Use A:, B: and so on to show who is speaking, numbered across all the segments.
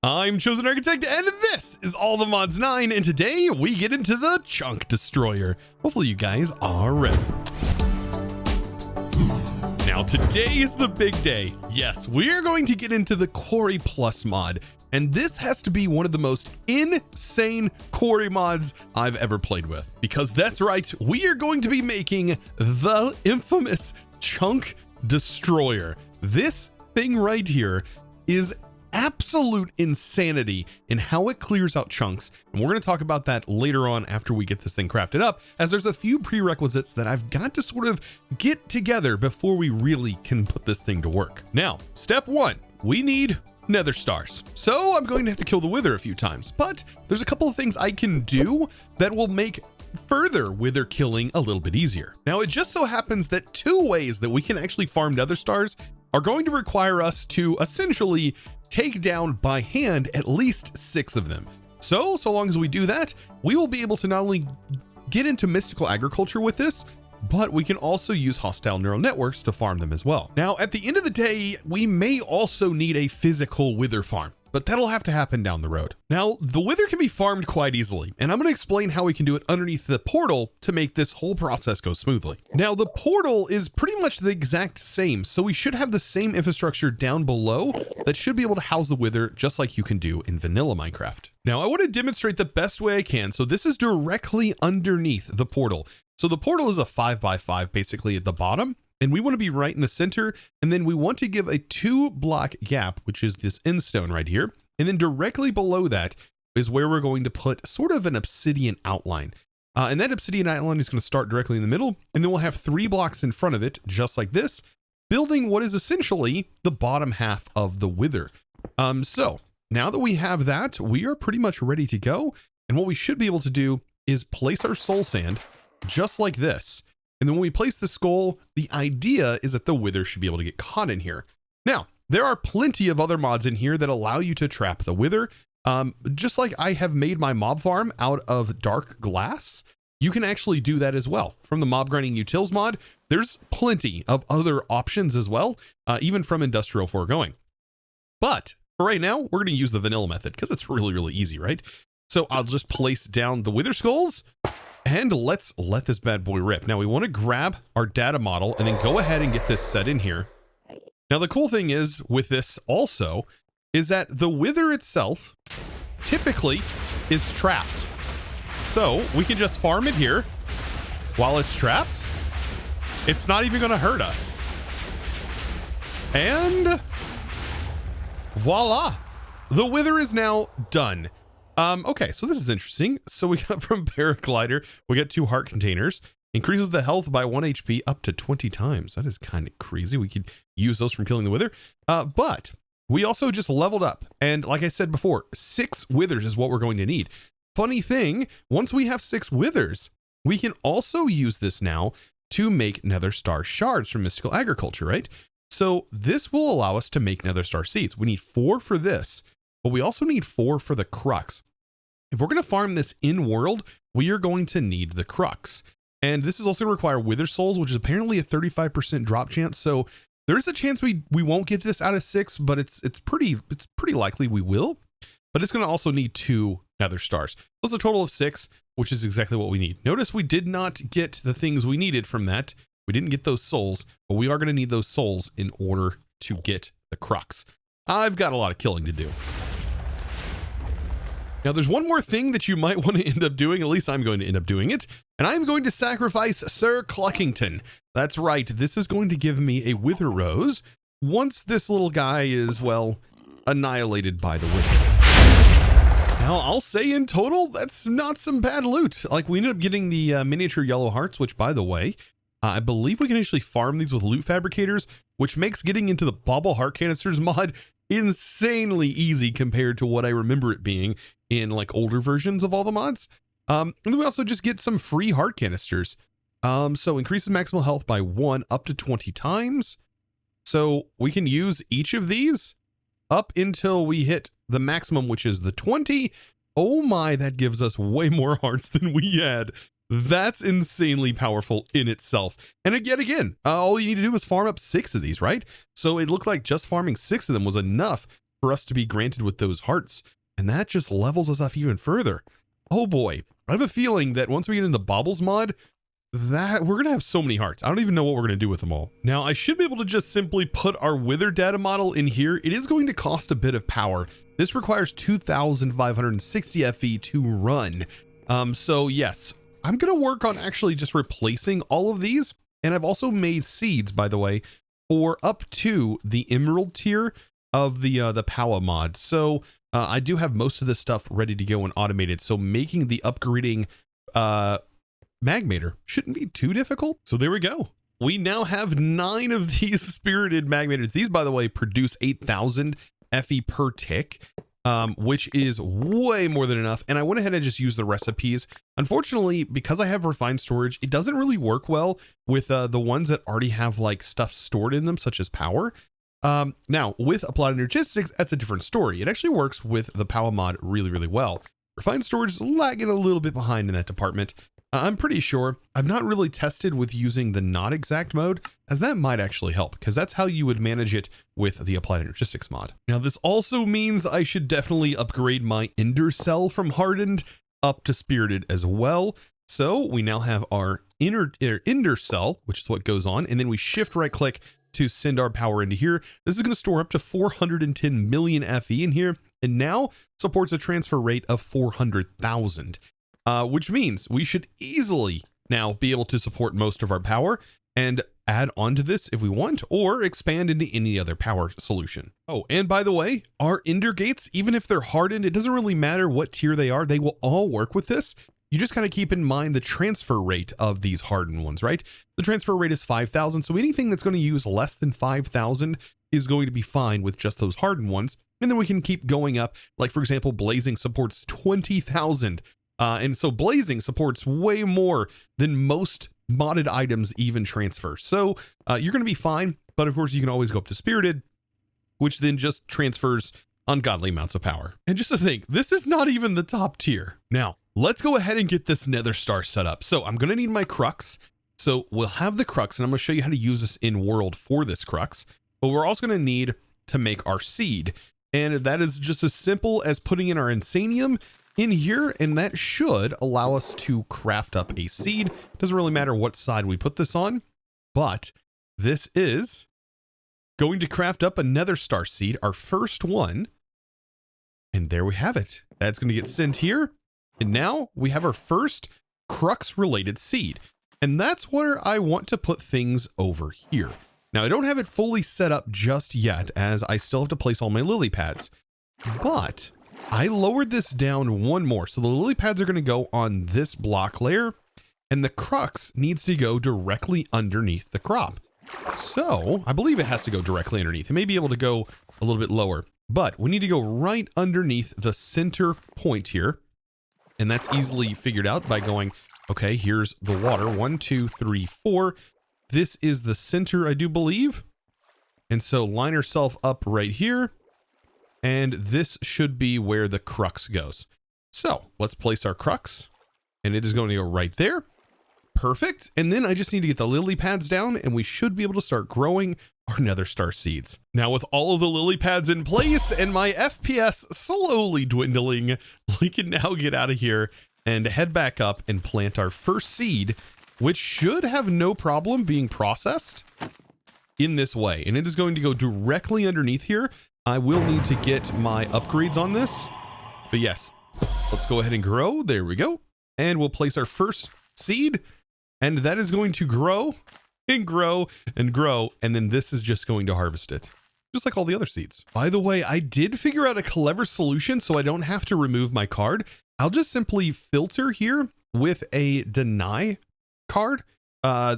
A: I'm ChosenArchitect, and this is All the Mods 9, and today we get into the Chunk Destroyer. Hopefully you guys are ready. Now today is the big day. Yes, we are going to get into the Quarry Plus mod, and this has to be one of the most insane quarry mods I've ever played with. Because that's right, we are going to be making the infamous Chunk Destroyer. This thing right here is absolute insanity in how it clears out chunks, and we're going to talk about that later on after we get this thing crafted up, as there's a few prerequisites that I've got to sort of get together before we really can put this thing to work. Now, step one, we need nether stars. So I'm going to have to kill the wither a few times, but there's a couple of things I can do that will make further wither killing a little bit easier. Now, it just so happens that two ways that we can actually farm nether stars are going to require us to essentially take down by hand at least 6 of them. So long as we do that, we will be able to not only get into mystical agriculture with this, but we can also use hostile neural networks to farm them as well. Now, at the end of the day, we may also need a physical wither farm, but that'll have to happen down the road. Now, the wither can be farmed quite easily, and I'm going to explain how we can do it underneath the portal to make this whole process go smoothly. Now, the portal is pretty much the exact same, so we should have the same infrastructure down below that should be able to house the wither just like you can do in vanilla Minecraft. Now, I want to demonstrate the best way I can, so this is directly underneath the portal. So the portal is a 5x5 basically at the bottom, and we want to be right in the center, and then we want to give a 2-block gap, which is this end stone right here, and then directly below that is where we're going to put sort of an obsidian outline. And that obsidian outline is going to start directly in the middle, and then we'll have 3 blocks in front of it, just like this, building what is essentially the bottom half of the wither. So now that we have that, we are pretty much ready to go, and what we should be able to do is place our soul sand just like this. And then when we place the skull, the idea is that the wither should be able to get caught in here. Now, there are plenty of other mods in here that allow you to trap the wither. Just like I have made my mob farm out of dark glass, you can actually do that as well. From the mob grinding utils mod, there's plenty of other options as well, even from industrial foregoing. But for right now, we're going to use the vanilla method because it's really, really easy, right? So I'll just place down the wither skulls, and let's let this bad boy rip. Now we want to grab our data model and then go ahead and get this set in here. Now the cool thing is with this also is that the wither itself typically is trapped. So we can just farm it here while it's trapped. It's not even going to hurt us. And voila, the wither is now done. Okay, so this is interesting. So we got from paraglider, we got 2 heart containers, increases the health by 1 HP up to 20 times. That is kind of crazy. We could use those from killing the wither. But we also just leveled up. And like I said before, 6 withers is what we're going to need. Funny thing, once we have 6 withers, we can also use this now to make nether star shards from mystical agriculture, right? So this will allow us to make nether star seeds. We need 4 for this, but we also need 4 for the crux. If we're going to farm this in world, we are going to need the crux. And this is also going to require wither souls, which is apparently a 35% drop chance. So there's a chance we won't get this out of 6, but it's pretty likely we will. But it's going to also need 2 nether stars. That's a total of 6, which is exactly what we need. Notice we did not get the things we needed from that. We didn't get those souls, but we are going to need those souls in order to get the crux. I've got a lot of killing to do. Now, there's one more thing that you might want to end up doing, at least I'm going to end up doing it, and I'm going to sacrifice Sir Cluckington. That's right, this is going to give me a wither rose once this little guy is, well, annihilated by the wither. Now, I'll say in total, that's not some bad loot. Like, we ended up getting the miniature yellow hearts, which, by the way, I believe we can actually farm these with loot fabricators, which makes getting into the bauble heart canisters mod insanely easy compared to what I remember it being in like older versions of all the mods. And then we also just get some free heart canisters. So increases maximal health by 1 up to 20 times. So we can use each of these up until we hit the maximum, which is the 20. Oh my, that gives us way more hearts than we had. That's insanely powerful in itself. And again, all you need to do is farm up 6 of these, right? So it looked like just farming 6 of them was enough for us to be granted with those hearts. And that just levels us up even further. Oh boy, I have a feeling that once we get into the Baubles mod, that we're gonna have so many hearts. I don't even know what we're gonna do with them all. Now I should be able to just simply put our wither data model in here. It is going to cost a bit of power. This requires 2,560 FE to run. So yes, I'm gonna work on actually just replacing all of these. And I've also made seeds, by the way, for up to the emerald tier of the Power mod. So I do have most of this stuff ready to go and automated. So making the upgrading magmater shouldn't be too difficult. So there we go. We now have 9 of these spirited magmaters. These, by the way, produce 8,000 FE per tick, which is way more than enough. And I went ahead and just used the recipes. Unfortunately, because I have refined storage, it doesn't really work well with the ones that already have like stuff stored in them, such as power. Now with applied energistics, that's a different story. It actually works with the power mod really, really well. Refined storage is lagging a little bit behind in that department. I'm pretty sure. I've not really tested with using the not exact mode, as that might actually help, because that's how you would manage it with the applied energistics mod. Now this also means I should definitely upgrade my ender cell from hardened up to spirited as well. So we now have our ender cell, which is what goes on, and then we shift right click to send our power into here. This is going to store up to 410 million FE in here, and now supports a transfer rate of 400,000, which means we should easily now be able to support most of our power and add on to this if we want, or expand into any other power solution. Oh, and by the way, our ender gates, even if they're hardened, it doesn't really matter what tier they are, they will all work with this. You just kind of keep in mind the transfer rate of these hardened ones, right? The transfer rate is 5,000. So anything that's going to use less than 5,000 is going to be fine with just those hardened ones. And then we can keep going up. Like, for example, blazing supports 20,000. And so blazing supports way more than most modded items even transfer. So you're going to be fine. But of course, you can always go up to spirited, which then just transfers ungodly amounts of power. And just to think, this is not even the top tier. Now, let's go ahead and get this nether star set up. So I'm going to need my crux. So we'll have the crux, and I'm going to show you how to use this in world for this crux. But we're also going to need to make our seed. And that is just as simple as putting in our insanium in here, and that should allow us to craft up a seed. Doesn't really matter what side we put this on, but this is going to craft up a nether star seed, our first one. And there we have it. That's going to get sent here. And now we have our first crux related seed. And that's where I want to put things over here. Now I don't have it fully set up just yet, as I still have to place all my lily pads, but I lowered this down one more. So the lily pads are going to go on this block layer, and the crux needs to go directly underneath the crop. So I believe it has to go directly underneath. It may be able to go a little bit lower, but we need to go right underneath the center point here. And that's easily figured out by going, okay, here's the water. 1, 2, 3, 4. This is the center, I do believe. And so line herself up right here. And this should be where the crux goes. So let's place our crux. And it is going to go right there. Perfect. And then I just need to get the lily pads down, and we should be able to start growing our nether star seeds. Now with all of the lily pads in place and my FPS slowly dwindling, we can now get out of here and head back up and plant our first seed, which should have no problem being processed in this way. And it is going to go directly underneath here. I will need to get my upgrades on this, but yes, let's go ahead and grow. There we go. And we'll place our first seed, and that is going to grow and grow and grow. And then this is just going to harvest it, just like all the other seeds. By the way, I did figure out a clever solution so I don't have to remove my card. I'll just simply filter here with a deny card.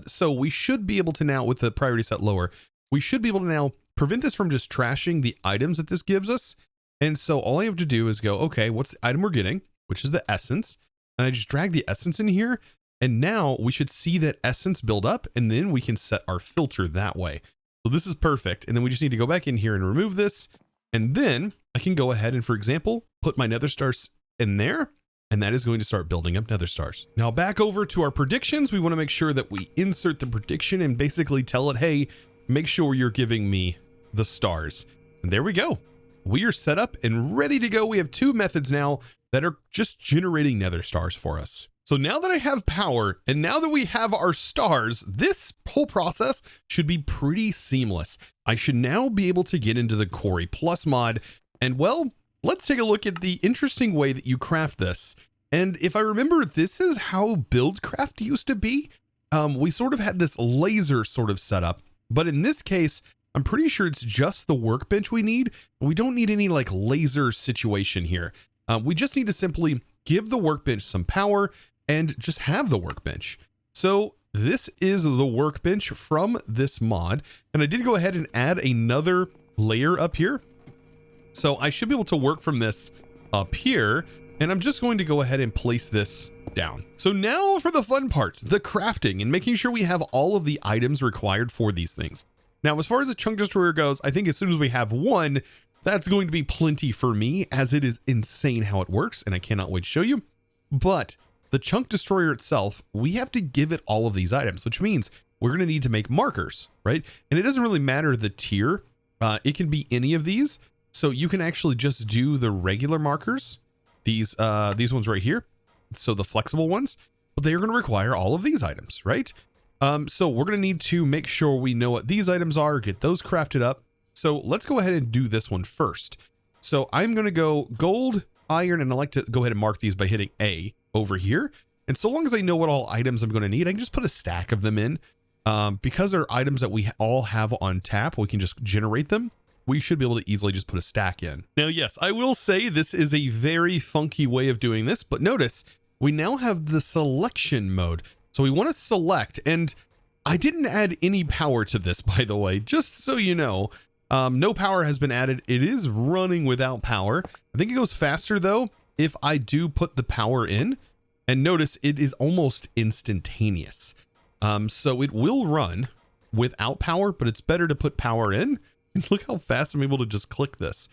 A: So we should be able to now, with the priority set lower, we should be able to now prevent this from just trashing the items that this gives us. And so all I have to do is go, okay, what's the item we're getting, which is the essence. And I just drag the essence in here. And now we should see that essence build up, and then we can set our filter that way. So this is perfect. And then we just need to go back in here and remove this. And then I can go ahead and, for example, put my nether stars in there, and that is going to start building up nether stars. Now back over to our predictions. We want to make sure that we insert the prediction and basically tell it, hey, make sure you're giving me the stars. And there we go. we are set up and ready to go. We have 2 methods now that are just generating nether stars for us. So now that I have power and now that we have our stars, this whole process should be pretty seamless. I should now be able to get into the Quarry Plus mod, and well, let's take a look at the interesting way that you craft this. And if I remember, this is how Buildcraft used to be. We sort of had this laser sort of setup, but in this case, I'm pretty sure it's just the workbench we need. We don't need any like laser situation here. We just need to simply give the workbench some power and just have the workbench. So this is the workbench from this mod. And I did go ahead and add another layer up here. So I should be able to work from this up here. And I'm just going to go ahead and place this down. So now for the fun part, the crafting and making sure we have all of the items required for these things. Now, as far as the chunk destroyer goes, I think as soon as we have one, that's going to be plenty for me, as it is insane how it works, and I cannot wait to show you. But the chunk destroyer itself, we have to give it all of these items, which means we're going to need to make markers, right? And it doesn't really matter the tier. It can be any of these. So you can actually just do the regular markers, these ones right here. So the flexible ones, but they are going to require all of these items, right? So we're going to need to make sure we know what these items are, get those crafted up. So let's go ahead and do this one first. So I'm going to go gold, iron, and I like to go ahead and mark these by hitting A over here. And so long as I know what all items I'm going to need, I can just put a stack of them in. Because they're items that we all have on tap, we can just generate them. We should be able to easily just put a stack in. Now, yes, I will say this is a very funky way of doing this, but notice we now have the selection mode. So we want to select, and I didn't add any power to this, by the way, just so you know. No power has been added. It is running without power. I think it goes faster though if I do put the power in, and notice it is almost instantaneous. So it will run without power, but it's better to put power in. And look how fast I'm able to just click this.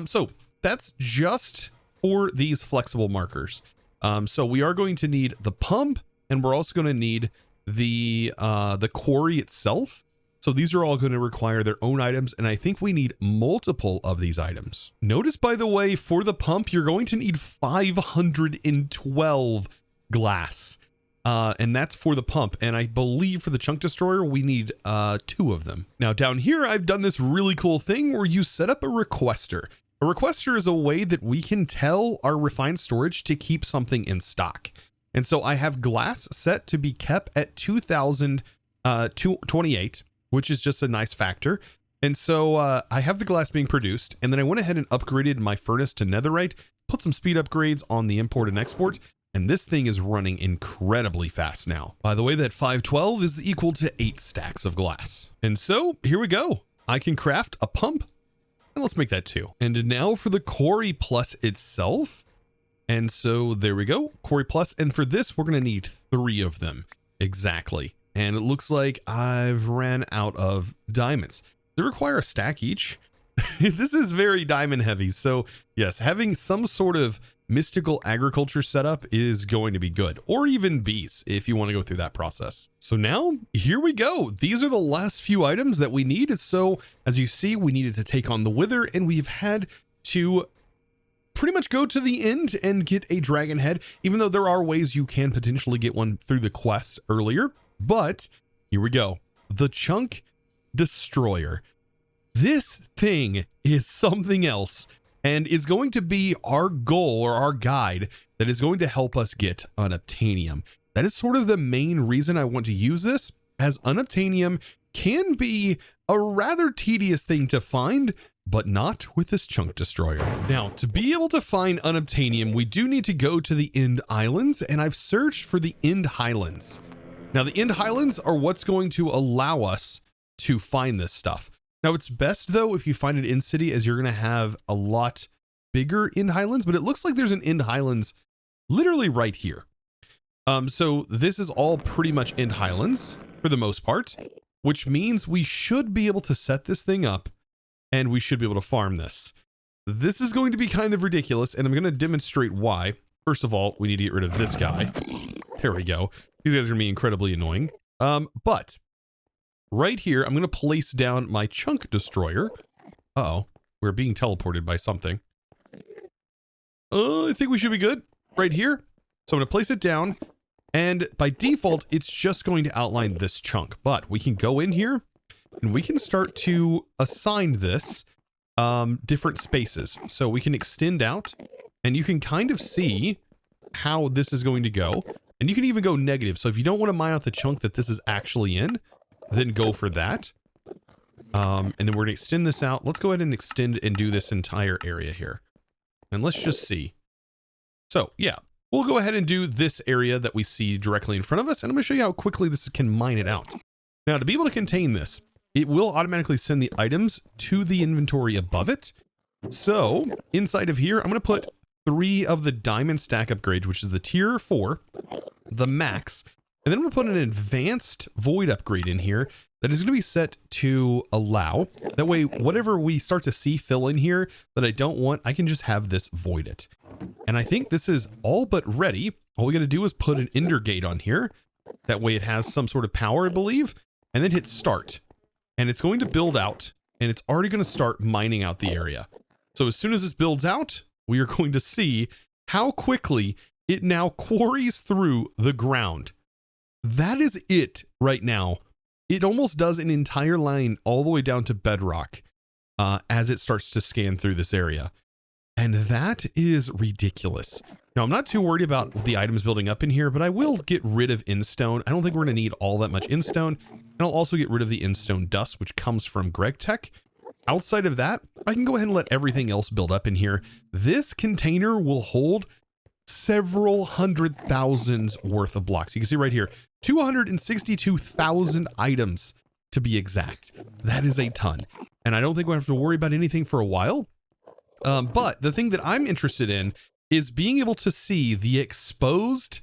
A: So that's just for these flexible markers. So we are going to need the pump, and we're also going to need the quarry itself. So these are all going to require their own items, and I think we need multiple of these items. Notice, by the way, for the pump, you're going to need 512 glass. And that's for the pump. And I believe for the chunk destroyer, we need 2 of them. Now down here, I've done this really cool thing where you set up a requester. A requester is a way that we can tell our refined storage to keep something in stock. And so I have glass set to be kept at 2028, which is just a nice factor. And so I have the glass being produced, and then I went ahead and upgraded my furnace to netherite, put some speed upgrades on the import and export, and this thing is running incredibly fast now. By the way, that 512 is equal to 8 stacks of glass. And so here we go. I can craft a pump, and let's make that 2. And now for the Quarry Plus itself. And so there we go, Quarry Plus. And for this, we're going to need 3 of them. Exactly. And it looks like I've ran out of diamonds. They require a stack each. This is very diamond heavy. So yes, having some sort of mystical agriculture setup is going to be good, or even bees if you want to go through that process. So now here we go. These are the last few items that we need. So as you see, we needed to take on the wither, and we've had to pretty much go to the end and get a dragon head, even though there are ways you can potentially get one through the quests earlier. But here we go. The chunk destroyer. This thing is something else, and is going to be our goal or our guide that is going to help us get Unobtainium. That is sort of the main reason I want to use this, as Unobtainium can be a rather tedious thing to find, but not with this chunk destroyer. Now, to be able to find Unobtainium, we do need to go to the End Islands, and I've searched for the End Highlands. Now, the End Highlands are what's going to allow us to find this stuff. Now, it's best, though, if you find it in city, as you're going to have a lot bigger End Highlands, but it looks like there's an End Highlands literally right here. So this is all pretty much End Highlands for the most part, which means we should be able to set this thing up, and we should be able to farm this. This is going to be kind of ridiculous, and I'm going to demonstrate why. First of all, we need to get rid of this guy. There we go. These guys are going to be incredibly annoying. But right here, I'm going to place down my chunk destroyer. Uh-oh, we're being teleported by something. I think we should be good right here. So I'm going to place it down, and by default, it's just going to outline this chunk, but we can go in here and we can start to assign this different spaces. So we can extend out, and you can kind of see how this is going to go, and you can even go negative. So if you don't want to mine out the chunk that this is actually in, then go for that. And then we're going to extend this out. Let's go ahead and extend and do this entire area here. And let's just see. So yeah, we'll go ahead and do this area that we see directly in front of us. And I'm going to show you how quickly this can mine it out. Now, to be able to contain this, it will automatically send the items to the inventory above it. So inside of here, I'm going to put 3 of the diamond stack upgrades, which is the tier 4, the max, and then I'm going to put an advanced void upgrade in here that is going to be set to allow. That way, whatever we start to see fill in here that I don't want, I can just have this void it. And I think this is all but ready. All we got to do is put an ender gate on here. That way it has some sort of power, I believe, and then hit start. And it's going to build out, and it's already going to start mining out the area. So as soon as this builds out, we are going to see how quickly it now quarries through the ground. That is it right now. It almost does an entire line all the way down to bedrock as it starts to scan through this area. And that is ridiculous. Now, I'm not too worried about the items building up in here, but I will get rid of instone. I don't think we're going to need all that much instone. And I'll also get rid of the instone dust, which comes from Gregstar. Outside of that, I can go ahead and let everything else build up in here. This container will hold several hundred thousands worth of blocks. You can see right here, 262,000 items to be exact. That is a ton. And I don't think we have to worry about anything for a while. But the thing that I'm interested in is being able to see the exposed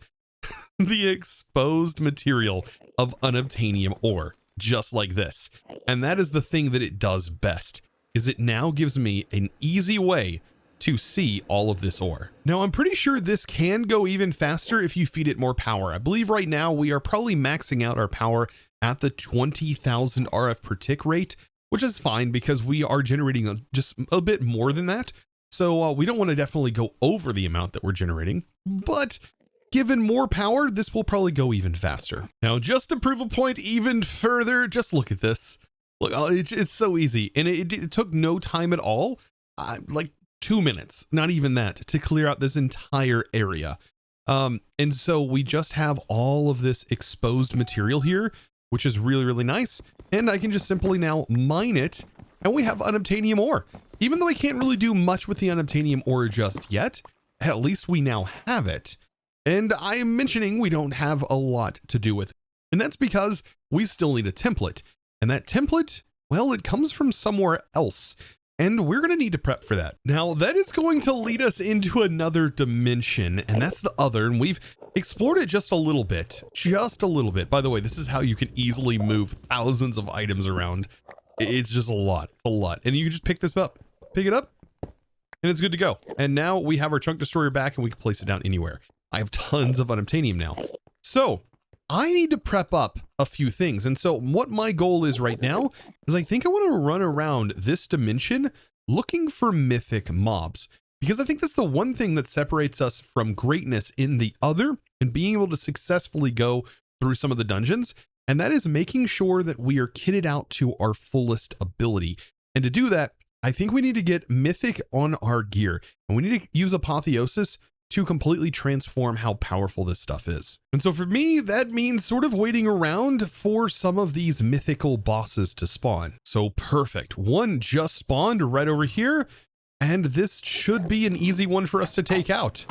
A: material of unobtainium ore, just like this. And that is the thing that it does best, is it now gives me an easy way to see all of this ore. Now, I'm pretty sure this can go even faster if you feed it more power. I believe right now we are probably maxing out our power at the 20,000 RF per tick rate, which is fine because we are generating just a bit more than that. So we don't want to definitely go over the amount that we're generating, but given more power, this will probably go even faster. Now, just to prove a point even further, just look at this. Look, it's so easy. And it took no time at all, like 2 minutes, not even that, to clear out this entire area. And so we just have all of this exposed material here, which is really, really nice. And I can just simply now mine it, and we have unobtainium ore. Even though I can't really do much with the unobtainium ore just yet, at least we now have it. And I am mentioning we don't have a lot to do with it. And that's because we still need a template. And that template, well, it comes from somewhere else. And we're going to need to prep for that. Now, that is going to lead us into another dimension, and that's the other. And we've explored it just a little bit. By the way, this is how you can easily move thousands of items around. It's just a lot. It's a lot. And you can just pick this up, pick it up, and it's good to go. And now we have our chunk destroyer back, and we can place it down anywhere. I have tons of unobtainium now. So I need to prep up a few things. And so what my goal is right now is I think I want to run around this dimension looking for mythic mobs, because I think that's the one thing that separates us from greatness in the other and being able to successfully go through some of the dungeons. And that is making sure that we are kitted out to our fullest ability. And to do that, I think we need to get mythic on our gear, and we need to use apotheosis to completely transform how powerful this stuff is. And so for me, that means sort of waiting around for some of these mythical bosses to spawn. So perfect. One just spawned right over here, and this should be an easy one for us to take out.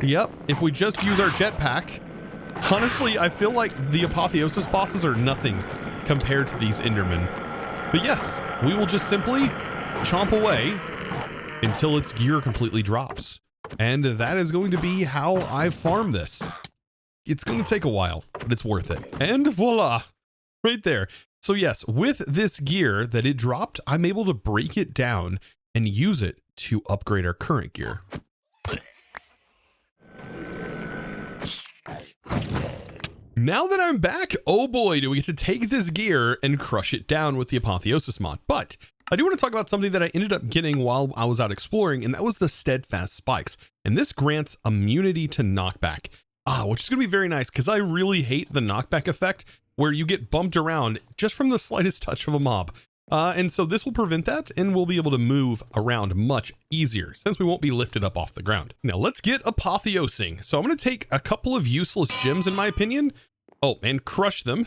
A: Yep, if we just use our jetpack. Honestly, I feel like the apotheosis bosses are nothing compared to these Endermen. But yes, we will just simply chomp away until its gear completely drops. And that is going to be how I farm this. It's going to take a while, but it's worth it. And voila, right there. So yes, with this gear that it dropped, I'm able to break it down and use it to upgrade our current gear. Now that I'm back, oh boy, do we get to take this gear and crush it down with the apotheosis mod. But I do want to talk about something that I ended up getting while I was out exploring, and that was the steadfast spikes. And this grants immunity to knockback, which is going to be very nice because I really hate the knockback effect where you get bumped around just from the slightest touch of a mob. And so this will prevent that, and we'll be able to move around much easier since we won't be lifted up off the ground. Now let's get apotheosing. So I'm going to take a couple of useless gems in my opinion. Oh, and crush them.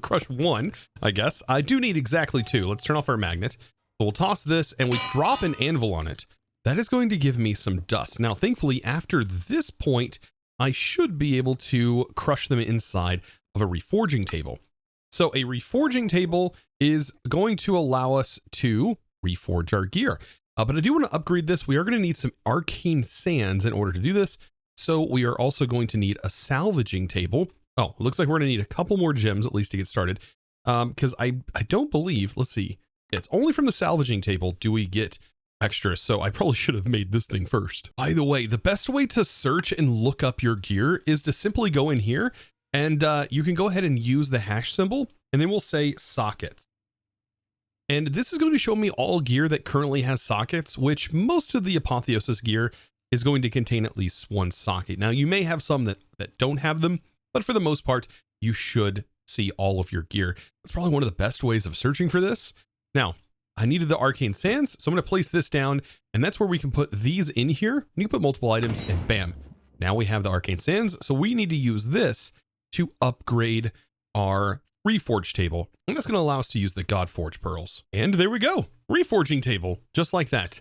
A: Crush one, I guess. I do need exactly two. Let's turn off our magnet. So we'll toss this and we drop an anvil on it. That is going to give me some dust. Now, thankfully, after this point, I should be able to crush them inside of a reforging table. So a reforging table is going to allow us to reforge our gear. But I do want to upgrade this. We are going to need some arcane sands in order to do this. So we are also going to need a salvaging table. Oh, it looks like we're going to need a couple more gems at least to get started. Because I don't believe, let's see. It's only from the salvaging table do we get extras. So I probably should have made this thing first. By the way, the best way to search and look up your gear is to simply go in here and you can go ahead and use the hash symbol and then we'll say sockets. And this is going to show me all gear that currently has sockets, which most of the apotheosis gear is going to contain at least one socket. Now you may have some that don't have them, but for the most part, you should see all of your gear. That's probably one of the best ways of searching for this. Now, I needed the arcane sands, so I'm going to place this down, and that's where we can put these in here. You can put multiple items, and bam. Now we have the arcane sands, so we need to use this to upgrade our reforge table, and that's going to allow us to use the Godforge pearls. And there we go, reforging table, just like that.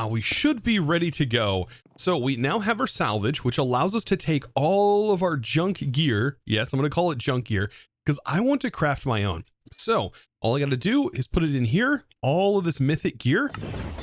A: We should be ready to go. So we now have our salvage, which allows us to take all of our junk gear. Yes, I'm going to call it junk gear because I want to craft my own. So all I got to do is put it in here, all of this mythic gear,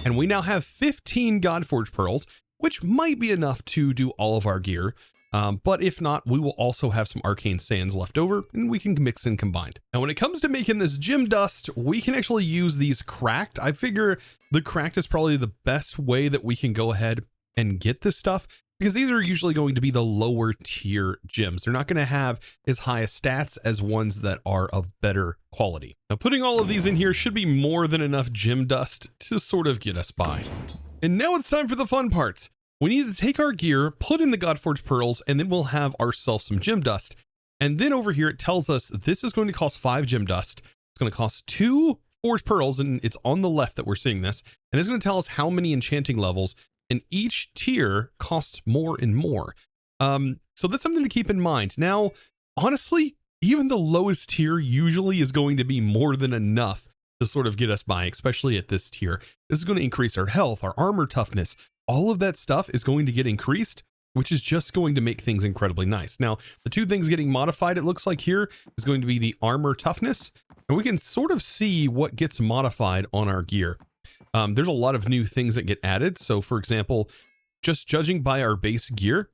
A: and we now have 15 Godforge pearls, which might be enough to do all of our gear. But if not, we will also have some arcane sands left over and we can mix and combine. Now, when it comes to making this gem dust, we can actually use these cracked. I figure the cracked is probably the best way that we can go ahead and get this stuff because these are usually going to be the lower tier gems. They're not going to have as high a stats as ones that are of better quality. Now, putting all of these in here should be more than enough gem dust to sort of get us by. And now it's time for the fun part. We need to take our gear, put in the Godforge pearls, and then we'll have ourselves some gem dust. And then over here, it tells us this is going to cost 5 gem dust. It's going to cost 2 forged pearls, and it's on the left that we're seeing this. And it's going to tell us how many enchanting levels, and each tier costs more and more. So that's something to keep in mind. Now, honestly, even the lowest tier usually is going to be more than enough to sort of get us by, especially at this tier. This is going to increase our health, our armor toughness. All of that stuff is going to get increased, which is just going to make things incredibly nice. Now, the two things getting modified, it looks like here, is going to be the armor toughness, and we can sort of see what gets modified on our gear. There's a lot of new things that get added. So, for example, just judging by our base gear,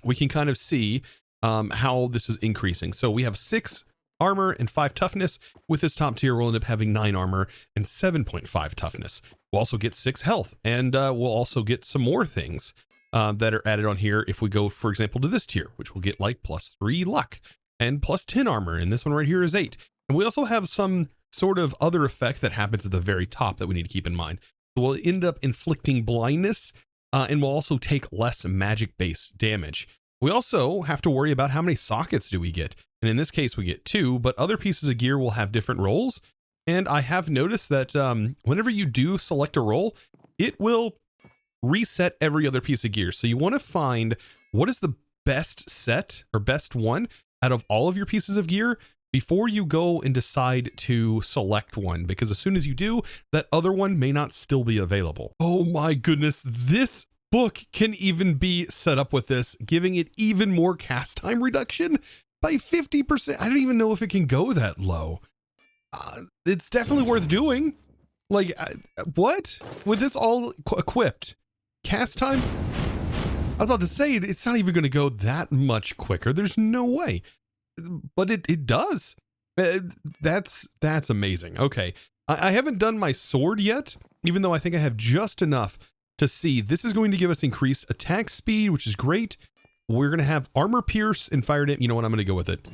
A: we can kind of see how this is increasing. So we have 6 armor and 5 toughness. With this top tier, we'll end up having 9 armor and 7.5 toughness. We'll also get 6 health, and we'll also get some more things that are added on here if we go, for example, to this tier, which will get like +3 luck and +10 armor, and this one right here is 8. And we also have some sort of other effect that happens at the very top that we need to keep in mind. So we'll end up inflicting blindness, and we'll also take less magic-based damage. We also have to worry about how many sockets do we get. And in this case, we get 2, but other pieces of gear will have different roles. And I have noticed that whenever you do select a role, it will reset every other piece of gear. So you want to find what is the best set or best one out of all of your pieces of gear before you go and decide to select one, because as soon as you do, that other one may not still be available. Oh my goodness, this book can even be set up with this, giving it even more cast time reduction by 50%. I don't even know if it can go that low. It's definitely worth doing. Like, what? With this all equipped, cast time? I was about to say, it's not even going to go that much quicker. There's no way. But it does. That's amazing. Okay. I haven't done my sword yet, even though I think I have just enough to see. This is going to give us increased attack speed, which is great. we're going to have armor pierce and fire damage. You know what? I'm going to go with it.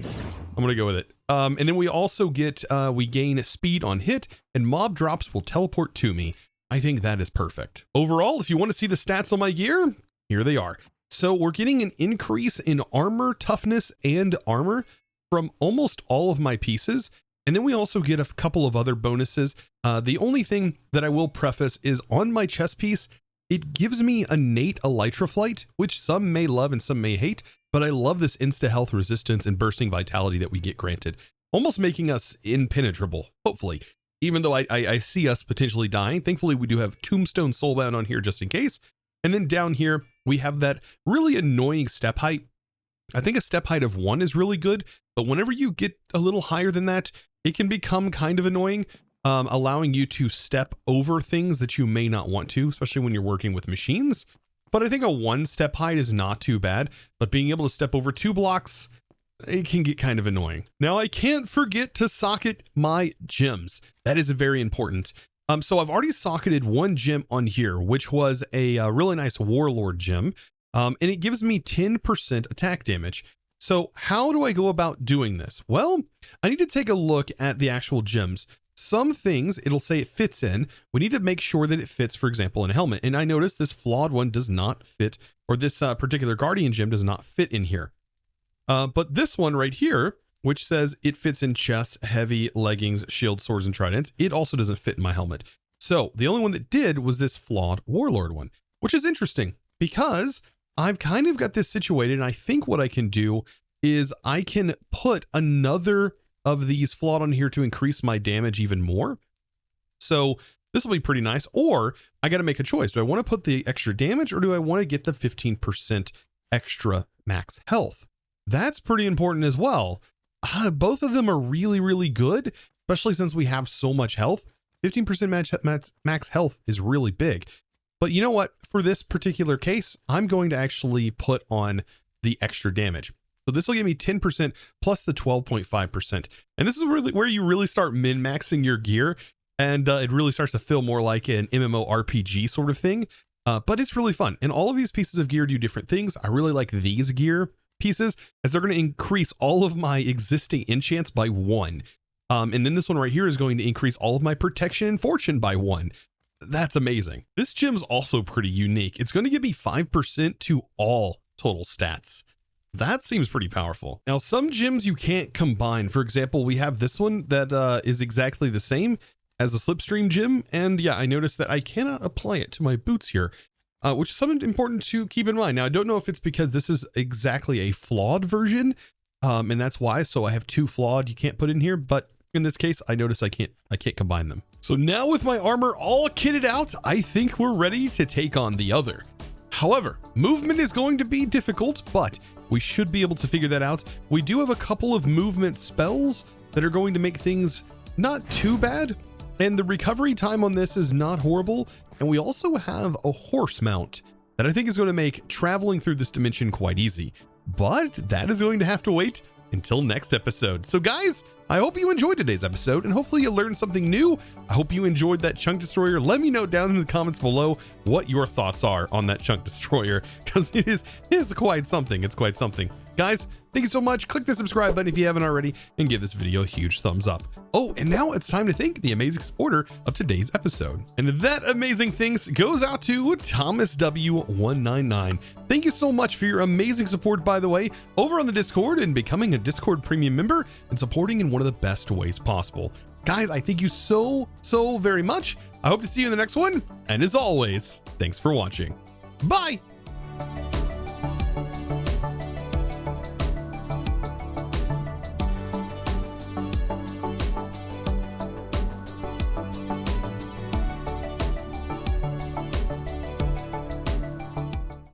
A: I'm going to go with it. And then we also get, we gain speed on hit, and mob drops will teleport to me. I think that is perfect. Overall, if you want to see the stats on my gear, here they are. So we're getting an increase in armor, toughness, and armor from almost all of my pieces. And then we also get a couple of other bonuses. The only thing that I will preface is on my chest piece, it gives me innate elytra flight, which some may love and some may hate, but I love this insta health resistance and bursting vitality that we get granted, almost making us impenetrable, hopefully, even though I see us potentially dying. Thankfully, we do have Tombstone Soulbound on here just in case. And then down here, we have that really annoying step height. I think a step height of 1 is really good, but whenever you get a little higher than that, it can become kind of annoying, allowing you to step over things that you may not want to, especially when you're working with machines. But I think a 1 step height is not too bad, but being able to step over 2 blocks, it can get kind of annoying. Now, I can't forget to socket my gems. That is very important. So I've already socketed 1 gem on here, which was a really nice Warlord gem, and it gives me 10% attack damage. So how do I go about doing this? Well, I need to take a look at the actual gems. Some things it'll say it fits in. We need to make sure that it fits, for example, in a helmet. And I noticed this flawed one does not fit, or this particular Guardian gem does not fit in here. But this one right here, which says it fits in chest, heavy, leggings, shield, swords, and tridents, it also doesn't fit in my helmet. So the only one that did was this flawed Warlord one, which is interesting because I've kind of got this situated, and I think what I can do is I can put another of these flawed on here to increase my damage even more. So this will be pretty nice, or I got to make a choice. Do I want to put the extra damage, or do I want to get the 15% extra max health? That's pretty important as well. Both of them are really, really good, especially since we have so much health. 15% max health is really big. But you know what? For this particular case, I'm going to actually put on the extra damage. So this will give me 10% plus the 12.5%. And this is really where you really start min-maxing your gear. And it really starts to feel more like an MMORPG sort of thing. But it's really fun. And all of these pieces of gear do different things. I really like these gear pieces as they're going to increase all of my existing enchants by 1. And then this one right here is going to increase all of my protection and fortune by 1. That's amazing. This gem's also pretty unique. It's going to give me 5% to all total stats. That seems pretty powerful. Now, some gems you can't combine. For example, we have this one that is exactly the same as the Slipstream gem. And yeah, I noticed that I cannot apply it to my boots here, which is something important to keep in mind. Now, I don't know if it's because this is exactly a flawed version, and that's why. So I have 2 flawed you can't put in here, but in this case, I notice I can't combine them. So now with my armor all kitted out, I think we're ready to take on the other. However, movement is going to be difficult, but we should be able to figure that out. We do have a couple of movement spells that are going to make things not too bad, and the recovery time on this is not horrible. And we also have a horse mount that I think is going to make traveling through this dimension quite easy, but that is going to have to wait until next episode. So guys, I hope you enjoyed today's episode, and hopefully you learned something new. I hope you enjoyed that chunk destroyer. Let me know down in the comments below what your thoughts are on that chunk destroyer, because it is quite something. It's quite something. Guys, thank you so much. Click the subscribe button if you haven't already, and give this video a huge thumbs up. Oh, and now it's time to thank the amazing supporter of today's episode. And that amazing thanks goes out to Thomas W199. Thank you so much for your amazing support, by the way, over on the Discord and becoming a Discord premium member and supporting in one of the best ways possible. Guys, I thank you so very much. I hope to see you in the next one. And as always, thanks for watching. Bye.